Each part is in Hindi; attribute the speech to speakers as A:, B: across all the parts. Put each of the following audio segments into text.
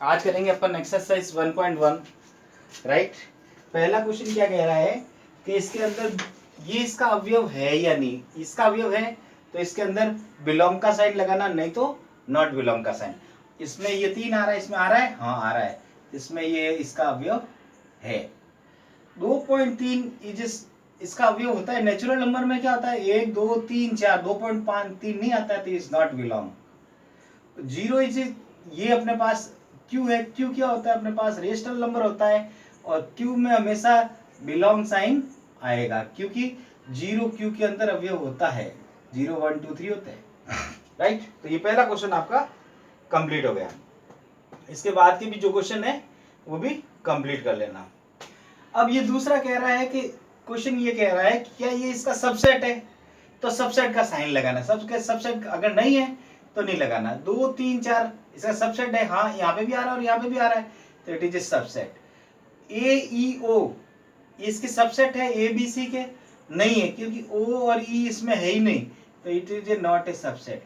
A: आज करेंगे अपन एक्सरसाइज 1.1 राइट। पहला क्वेश्चन क्या कह रहा है कि इसके अंदर ये इसका अवयव है या नहीं। इसका अवयव है तो इसके अंदर बिलोंग का साइन लगाना, नहीं तो नॉट बिलोंग का साइन। इसमें ये 3 आ रहा है, इसमें आ रहा है, हाँ आ रहा है, इसमें ये इसका अवयव है। 2.3 इसका अवयव होता है। नेचुरल नंबर में क्या होता है 1 2 3 4, 2.5 3 नहीं आता है तो इज नॉट बिलोंग। 0 ये अपने पास क्यू है। क्यू क्या होता है अपने पास रेशनल नंबर होता है और क्यू में हमेशा बिलोंग साइन आएगा क्योंकि 0 क्यू के अंदर अवयव होता है। 0 1 2 3 होते हैं राइट। तो ये पहला क्वेश्चन आपका कंप्लीट हो गया। इसके बाद के भी जो क्वेश्चन है वो भी कंप्लीट कर लेना। अब ये दूसरा कह रहा है कि क्वेश्चन ये कह रहा है कि क्या ये इसका सबसेट है, तो सबसेट का साइन लगाना। सबसेट अगर नहीं है तो नहीं लगाना। 2 3 4 इसका सबसेट है, हाँ यहाँ पे भी आ रहा है और यहाँ पे भी आ रहा है तो इट इज ए सबसेट। ए ई ओ इसके सबसेट है, ए बी सी के नहीं है क्योंकि ओ और ई इसमें है ही नहीं तो it is a not a subset.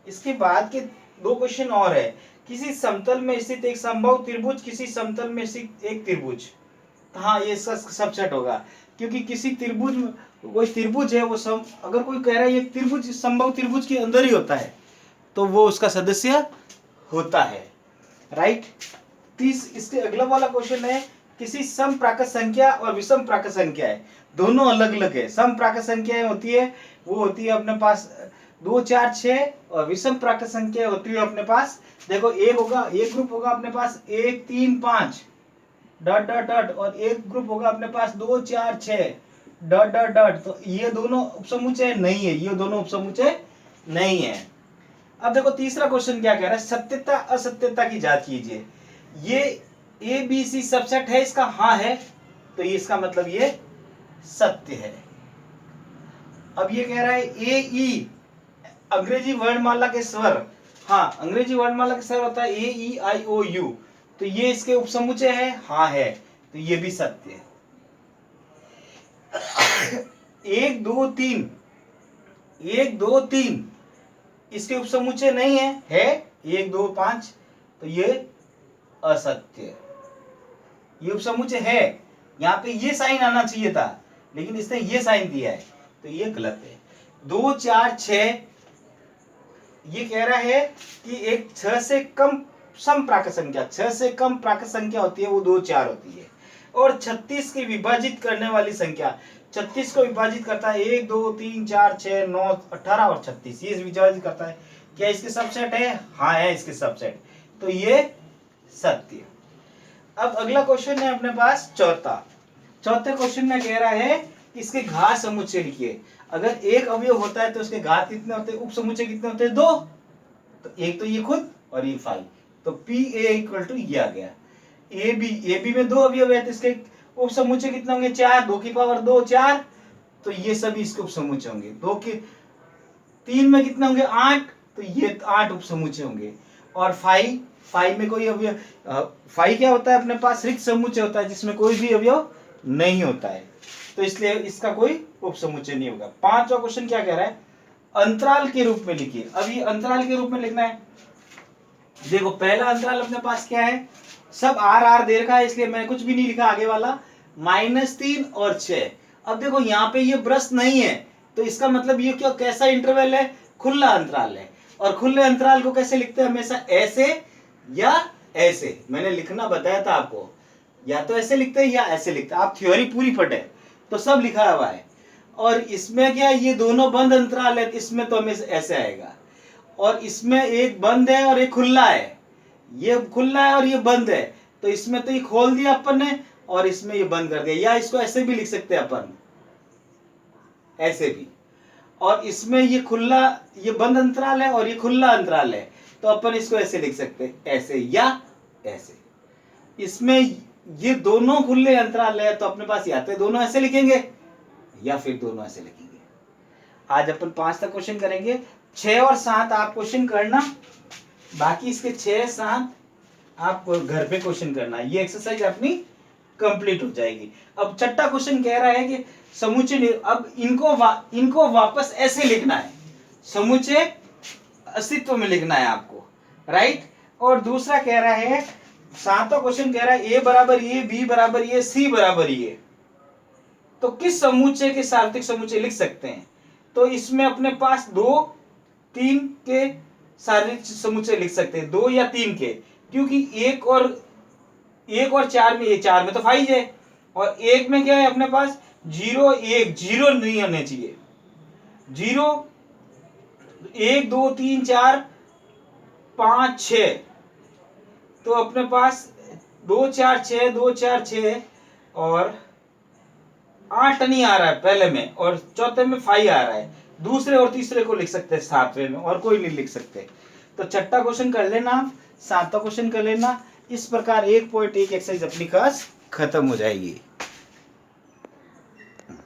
A: इसके बाद के दो क्वेश्चन और है। किसी समतल में स्थित एक समबाहु त्रिभुज किसी समतल में स्थित एक त्रिभुज, हाँ ये इसका सबसेट होगा क्योंकि किसी त्रिभुज में कोई त्रिभुज है वो अगर कोई कह रहा है ये त्रिभुज समबाहु त्रिभुज के अंदर ही होता है तो वो उसका सदस्य होता है राइट। इसके अगला वाला क्वेश्चन है किसी सम प्राकृत संख्या और विषम प्राकृत संख्या है, दोनों अलग अलग है। सम प्राकृत संख्याएं होती है वो होती है अपने पास 2 4 6 और विषम प्राकृत संख्या होती है अपने पास, देखो एक होगा, एक ग्रुप होगा अपने पास 1 3 5 डॉट डॉट डॉट और एक ग्रुप होगा अपने पास 2 4 6 डॉट डॉट डॉट। तो ये दोनों उपसमुच्चय नहीं है, ये दोनों उपसमुच्चय नहीं है। अब देखो तीसरा क्वेश्चन क्या कह रहा है, सत्यता असत्यता की जांच कीजिए। ये ए बी सी सबसेट है इसका, हाँ है तो ये इसका मतलब ये सत्य है। अब ये कह रहा है ए ई अंग्रेजी वर्णमाला के स्वर, हाँ अंग्रेजी वर्णमाला के स्वर होता है ए ई आई ओ यू तो ये इसके उपसमुच्चय है, हाँ है तो ये भी सत्य है। 1 2 3 1 2 3 इसके उपसमुच्चय नहीं है 1 2 5 तो ये असत्य। ये उपसमुच्चय है, यहाँ पे ये साइन आना चाहिए था लेकिन इसने ये साइन दिया है तो ये गलत है। 2 4 6 ये कह रहा है कि एक 6 से कम सम प्राकृत संख्या, 6 से कम प्राकृत संख्या होती है वो 2 4 होती है और 36 की विभाजित करने वाली संख्या, 36 को विभाजित करता है 1 2 3 4 6 9 18 और 36 ये विभाजित करता है। क्या इसके सबसेट है, हाँ है इसके सबसेट तो ये सत्य। अब अगला क्वेश्चन है अपने पास चौथे क्वेश्चन में कह रहा है कि इसके घात समुच्चय लिखिए। अगर एक अवयव होता है तो उसके घात कितने होते हैं, उप समुच्चय कितने होते हैं 2, तो एक तो ये खुद और ये 5 तो पी ए इक्वल टू ये आ गया। ए बी में 2 अवयव है तो इसके उप समुच्चय कितने होंगे 4, 2 की पावर 2 4 तो ये सभी इसके उप समुच्चय होंगे। 2 के 3 में कितने होंगे 8 तो ये 8 उप समुच्चय होंगे। और 5 में कोई अवयव 5 क्या होता है अपने पास रिक्त समुच्चय होता है जिसमें कोई भी अवयव नहीं होता है तो इसलिए इसका कोई उप समुच्चय नहीं होगा। पांचवा क्वेश्चन क्या कह रहा है, अंतराल के रूप में लिखिए। अब ये अंतराल के रूप में लिखना है। देखो पहला अंतराल अपने पास क्या है, सब आर आर दे रखा है इसलिए मैं कुछ भी नहीं लिखा आगे वाला, -3 और 6। अब देखो यहाँ पे ये ब्रश नहीं है तो इसका मतलब ये क्या कैसा इंटरवल है, खुला अंतराल है। और खुले अंतराल को कैसे लिखते हैं हमेशा ऐसे या ऐसे, मैंने लिखना बताया था आपको, या तो ऐसे लिखते हैं या ऐसे लिखते हैं। आप थ्योरी पूरी फटे तो सब लिखा हुआ है। और इसमें क्या ये दोनों बंद अंतराल है इसमें तो हमेशा ऐसे आएगा और इसमें एक बंद है और एक खुला है, ये खुला है और ये बंद है तो इसमें तो ये खोल दिया अपन ने और इसमें ये बंद कर दिया। या इसको ऐसे भी लिख सकते हैं अपन, ऐसे भी। और इसमें ये खुला, ये बंद अंतराल है और ये खुला अंतराल है तो अपन इसको ऐसे लिख सकते हैं, ऐसे या ऐसे। इसमें ये दोनों खुले अंतराल है तो अपने पास या तो दोनों ऐसे लिखेंगे या फिर दोनों ऐसे लिखेंगे। आज अपन 5 तक क्वेश्चन करेंगे, 6 और 7 आप क्वेश्चन करना, बाकी इसके 6 7 आप घर पे क्वेश्चन करना। ये एक्सरसाइज अपनी कंप्लीट हो जाएगी। अब छठा क्वेश्चन कह रहा है कि समुच्चय, अब इनको वापस ऐसे लिखना है, समुच्चय अस्तित्व में लिखना है आपको राइट। और दूसरा कह रहा है सातवां क्वेश्चन कह रहा है ए बराबर ये, बी बराबर ये, सी बराबर ये, तो किस समुच्चय के सार्वत्रिक समुच्चय लिख सकते हैं? तो इसमें अपने पास 2, 3 के सार्वत्रिक समुच्चय लिख सकते हैं, 2 या 3 के, क्योंकि 1 और 4 में, ये 4 में तो 5 है, और 1 में क्या है अपने पास 0, 1, 0 नहीं होने चाहिए, 0, 1 2 3 4 5 6, तो अपने पास 2 4 6, 2 4 6 और 8 नहीं आ रहा है पहले में, और चौथे में 5 आ रहा है, दूसरे और तीसरे को लिख सकते हैं सातवें में, और कोई नहीं लिख सकते। तो छठा क्वेश्चन कर लेना, सातवां क्वेश्चन कर लेना। इस प्रकार 1.1 एक्सरसाइज अपनी क्लास खत्म हो जाएगी।